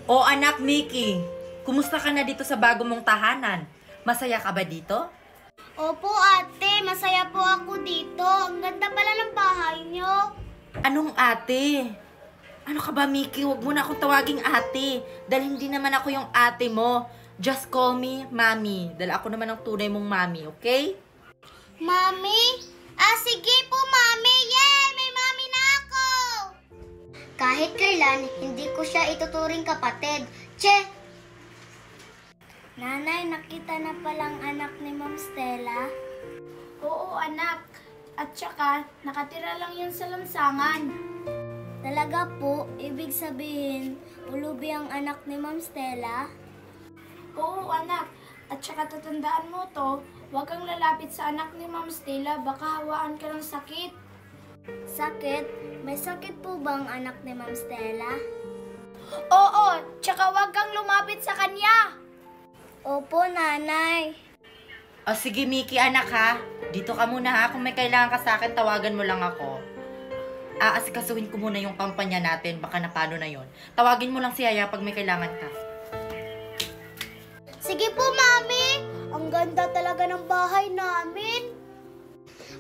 O anak Mickey, kumusta ka na dito sa bago mong tahanan? Masaya ka ba dito? Opo ate, masaya po ako dito. Ang ganda pala ng bahay niyo. Anong ate? Ano ka ba Mickey? Huwag mo na akong tawaging ate. Dahil hindi naman ako yung ate mo. Just call me Mommy. Dahil ako naman ang tunay mong Mommy, okay? Mami? Sige po Mami. Yay! May Mami na ako! Kahit kailan, hindi ko siya ituturing kapatid. Che! Nanay, nakita na palang anak ni Ma'am Stella? Oo, anak. At saka, nakatira lang yun sa lansangan. Talaga po, ibig sabihin, ulubi ang anak ni Ma'am Stella? Oo, anak. At saka tatandaan mo to, huwag kang lalapit sa anak ni Ma'am Stella, baka hawaan ka ng sakit. Sakit? May sakit po ba ang anak ni Ma'am Stella? Oo, tsaka huwag kang lumapit sa kanya. Opo, nanay. O sige Mickey anak ha. Dito ka muna ha. Kung may kailangan ka sa akin, tawagan mo lang ako. Aasikasuhin ko muna yung kampanya natin. Baka napano na yon. Tawagin mo lang si Yaya pag may kailangan ka. Sige po, Mami. Ang ganda talaga ng bahay namin.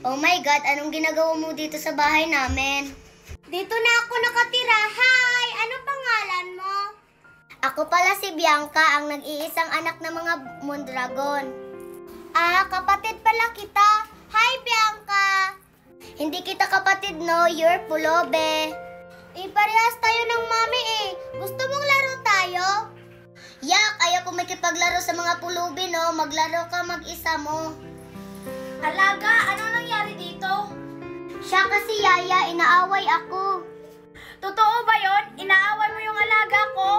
Oh my God, anong ginagawa mo dito sa bahay namin? Dito na ako nakatira. Hi! Anong pangalan mo? Ako pala si Bianca, ang nag-iisang anak ng mga Mondragon. Kapatid pala kita. Hi, Bianca! Hindi kita kapatid, no? You're Pulobe. Parehas tayo ng mami eh. Gusto mong laro tayo? Yak, ayaw ko makipaglaro sa mga pulubi, no? Maglaro ka mag-isa mo. Alaga, ano nangyari dito? Siya kasi Yaya, inaaway ako. Totoo ba yon? Inaaway mo yung alaga ko?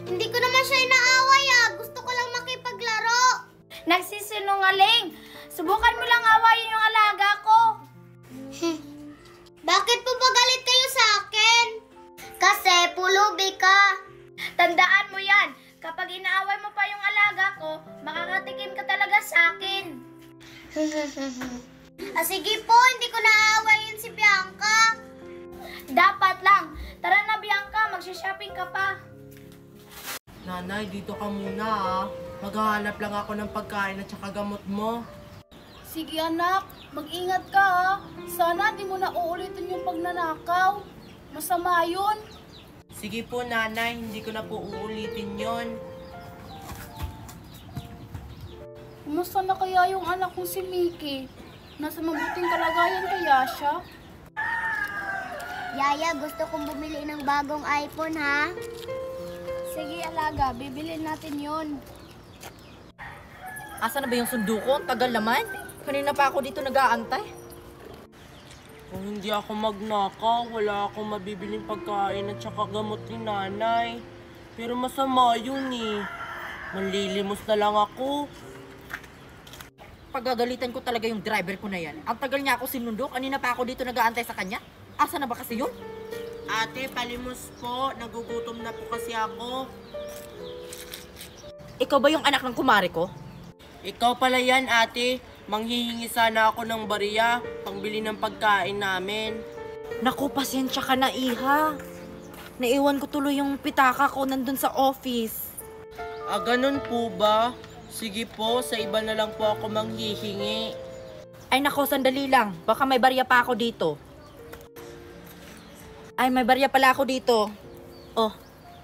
Hindi ko naman siya inaaway Gusto ko lang makipaglaro. Nagsisinungaling. Subukan mo lang awayin yung alaga ko. Bakit po ba galit kayo sa akin? Kasi pulubi ka. Tandaan mo yan. Kapag inaaway mo pa yung alaga ko, makakatikim ka talaga sa akin. Sige po, hindi ko naaawayin si Bianca. Dapat lang. Tara na Bianca, magsha-shopping ka pa. Nanay, dito ka muna ah. Maghahanap lang ako ng pagkain at saka gamot mo. Sige anak, mag-ingat ka ha. Sana di mo na uulitin yung pagnanakaw. Masama yun. Sige po nanay, hindi ko na po uulitin yon. Kumusta na kaya yung anak kong si Mickey? Nasa mabuting kalagayan kaya siya? Yaya, gusto kong bumili ng bagong iPhone ha. Sige alaga, bibilin natin yon. Asa na ba yung sundo ko? Ang tagal naman. Kanina pa ako dito nag-aantay. Kung hindi ako magnakaw, wala akong mabibiling pagkain at saka gamot ni nanay. Pero masama yun eh. Manlilimos na lang ako. Pagagalitan ko talaga yung driver ko na yan. Ang tagal niya ako sinundo. Kanina pa ako dito nag-aantay sa kanya. Asa na ba kasi yun? Ate, palimos po. Nagugutom na po kasi ako. Ikaw ba yung anak ng kumare ko? Ikaw pala yan, ate. Manghihingi sana ako ng bariya, pangbili ng pagkain namin. Naku, pasensya ka na, iha. Naiwan ko tuloy yung pitaka ko nandun sa office. Ganun po ba? Sige po, sa iba na lang po ako manghihingi. Ay nako, sandali lang. Baka may barya pa ako dito. Ay, may barya pala ako dito. Oh,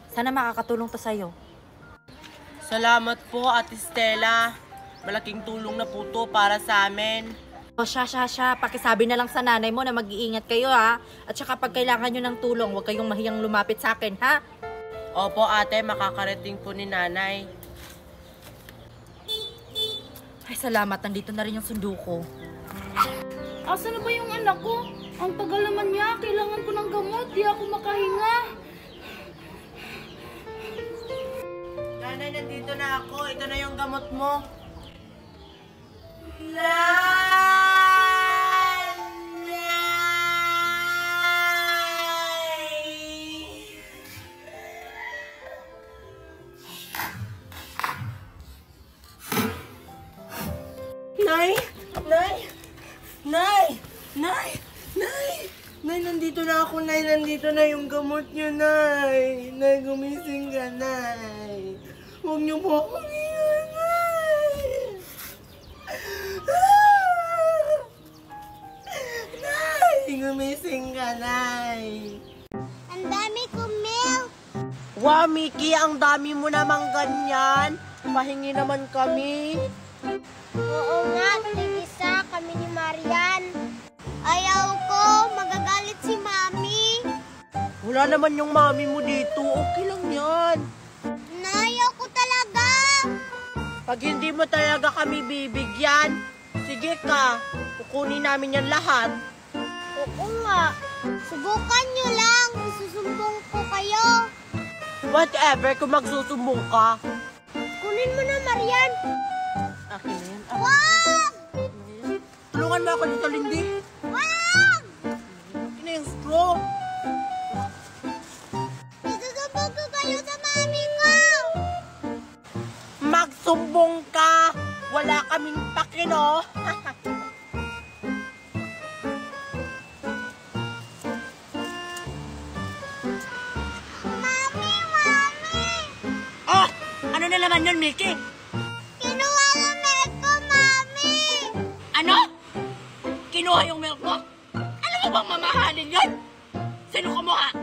sana makakatulong to sa'yo. Salamat po, Ate Stella. Malaking tulong na po to para sa amin. O siya. Pakisabi na lang sa nanay mo na mag-iingat kayo ha. At saka pag kailangan nyo ng tulong, huwag kayong mahiyang lumapit sa akin ha. Opo ate, makakarating po ni nanay. Ay salamat, nandito na rin yung sundo ko. Asa na ba yung anak ko? Ang tagal naman niya, kailangan ko ng gamot, di ako makahinga. Nanay, nandito na ako. Ito na yung gamot mo. Nay, nandito na ako, Nay. Nandito na yung gamot niyo, Nay. Nay, gumising ka, Nay. Huwag niyo po akong iwan, Nay. Nay, gumising ka, Nay. Ang dami kong milk. Wow, Mickey, ang dami mo namang ganyan. Pahingi naman kami. Oo nga, tigisa kami ni Marian. Ayaw ko, magagalit si Mami. Wala naman yung mami mo dito. Okay lang yan. Nayaw ko talaga. Pag hindi mo talaga kami bibigyan, sige ka, kukunin namin yan lahat. Oo nga, subukan nyo lang. Isusumbong ko kayo. Whatever, kung magsusumbong ka. Kunin mo na, Marian. Akin na yan. Wag! Tulungan mo ako dito, Lindy. Wag! Akin na yung straw. Isusumbong ko kayo sa Mami ko. Magsumbong ka. Wala kaming pakino. Mami, Mami! Oh, ano na naman yun, Mickey? Kinuha yung milk ko, Mami! Ano? Kinuha yung milk mo? Alam mo bang mamahalin yun? Sino kumuha?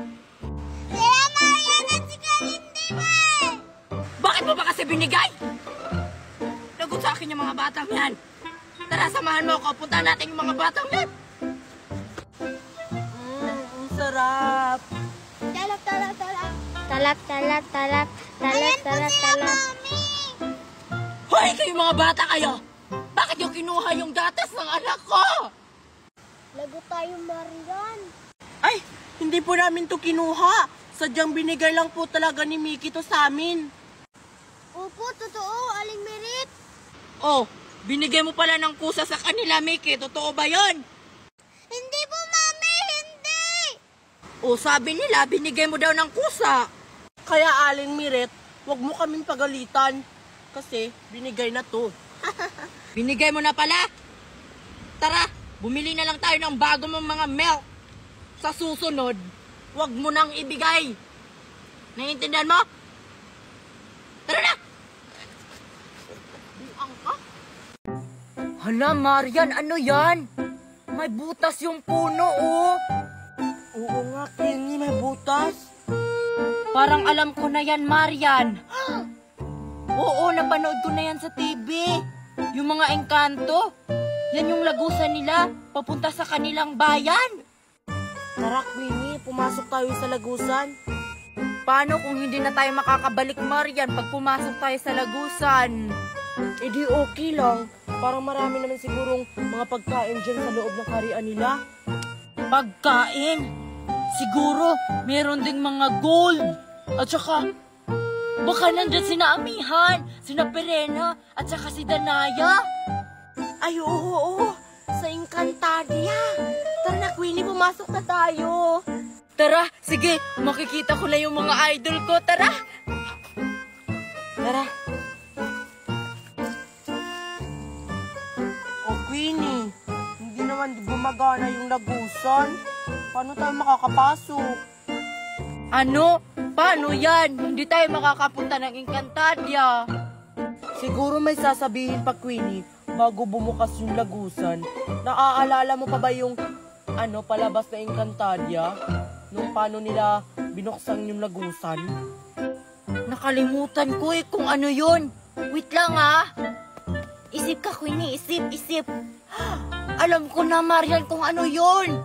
Sila Marian at si Kalindy ba? Bakit mo ba kasi binigay? Lagot sa akin yung mga batang yan. Tara, samahan mo ako. Punta natin yung mga batang yan. Ang sarap. Talap, talap, talap. Talap, talap, talap. Talap, talap, talap. Mami! Hoy, kayong mga bata kayo! Bakit yung kinuha yung gatas ng anak ko? Lago tayo, Marian. Ay, hindi po namin to kinuha. Sadyang binigay lang po talaga ni Mickey to sa amin. Opo, totoo, Aling Merit. Oh, binigay mo pala ng kusa sa kanila, Mickey. Totoo ba yon? Hindi po, Mami, hindi. Oh, sabi nila, binigay mo daw ng kusa. Kaya, Aling Miret, wag mo kaming pagalitan. Kasi, binigay na to. Binigay mo na pala? Tara, bumili na lang tayo ng bago mong mga milk. Sa susunod, wag mo nang ibigay. Naiintindihan mo? Tara na! Hala, Marian, ano yan? May butas yung puno, oh. Oo nga, Kenny, may butas. Parang alam ko na yan, Marian. Oo, napanood ko na yan sa TV. Yung mga engkanto. Yan yung lagusan nila, papunta sa kanilang bayan. Tara, Queenie, pumasok tayo sa lagusan. Paano kung hindi na tayo makakabalik, Marian, pag pumasok tayo sa lagusan? Eh di okay lang. Parang marami naman sigurong mga pagkain dyan sa loob ng karian nila. Pagkain? Siguro, meron ding mga gold. At saka, baka nandyan sina Amihan, sina Perena, at saka si Danaya. Ay, oo. Sa Encantadia. Tara na, Queenie, pumasok na tayo. Tara, sige, makikita ko na yung mga idol ko. Tara. Tara. Oh, Queenie, hindi naman gumagana yung lagusan. Paano tayo makakapasok? Ano? Paano yan? Hindi tayo makakapunta ng Encantadia. Siguro may sasabihin pa, Queenie, bago bumukas yung lagusan. Naaalala mo pa ba yung palabas na Encantadia? Nung paano nila binuksan yung lagusan? Nakalimutan ko kung ano yun. Wait lang Isip ka, Queenie. Isip. Alam ko na, Marian, kung ano yun.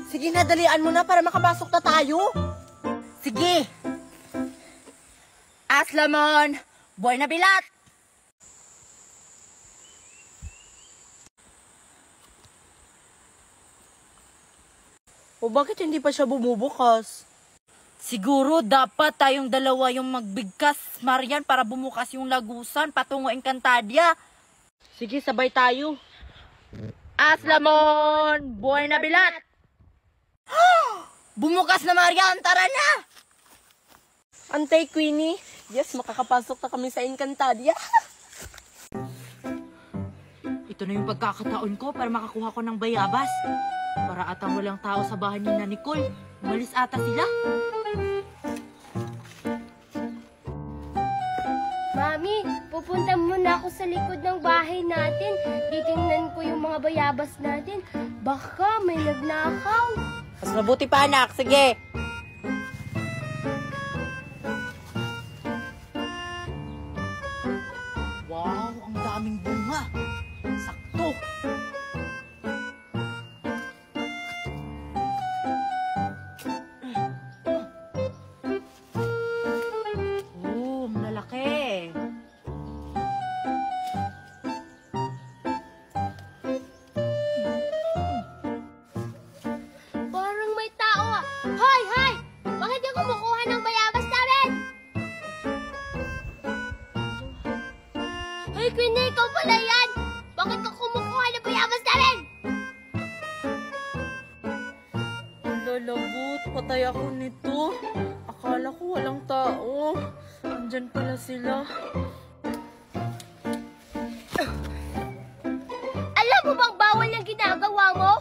Sige na, dalian mo na para makapasok na tayo. Sige. Aslamon, buhay na bilat. O bakit hindi pa siya bumubukas? Siguro dapat tayong dalawa yung magbigkas, Marian, para bumukas yung lagusan patungo Encantadia. Sige, sabay tayo. Aslamon, buhay na bilat. Bumukas na, Marian, tara na. Antay, Queenie. Yes, makakapasok na kami sa Encantadia. Ito na yung pagkakataon ko para makakuha ko ng bayabas. Para atang walang tao sa bahay ni na Nicole. Umalis ata sila. Mami, pupunta muna ako sa likod ng bahay natin. Titingnan ko yung mga bayabas natin. Baka may nagnakaw. Mas mabuti pa, anak. Sige. Wow, ang daming bunga. Sakto. Oh, malaki. Parang may tao ah. Hoy, hoy! Bakit di kumukuha ng bayabas namin? Hoy, Queenie, ikaw pala yan! Bakit ka kumukuha ng bayabas namin? Lalagot, patay ako nito. Akala ko walang tao. Andyan pala sila. Alam mo bang bawal yung ginagawa mo?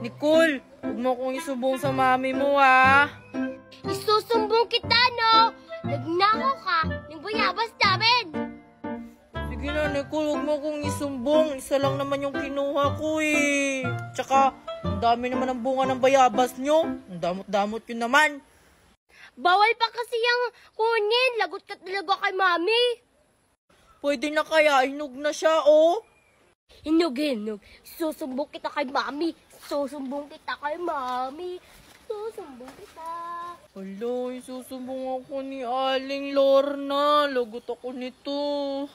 Nicole, huwag mo akong isubong sa mami mo, ha? Isusumbong kita, no? Nagnakaw ka ng bayabas namin! Sige na, Nicole, huwag mo akong isumbong. Isa lang naman yung kinuha ko, eh. Tsaka, ang dami naman ng bunga ng bayabas nyo. Ang damot-damot yun naman. Bawal pa kasi yung kunin. Lagot ka talaga kay mami. Pwede na kaya, hinog na siya, oh. Hinog. Susumbong kita kay mami. Susumbong kita. Hala, isusumbong ako ni Aling Lorna. Lagot ako nito.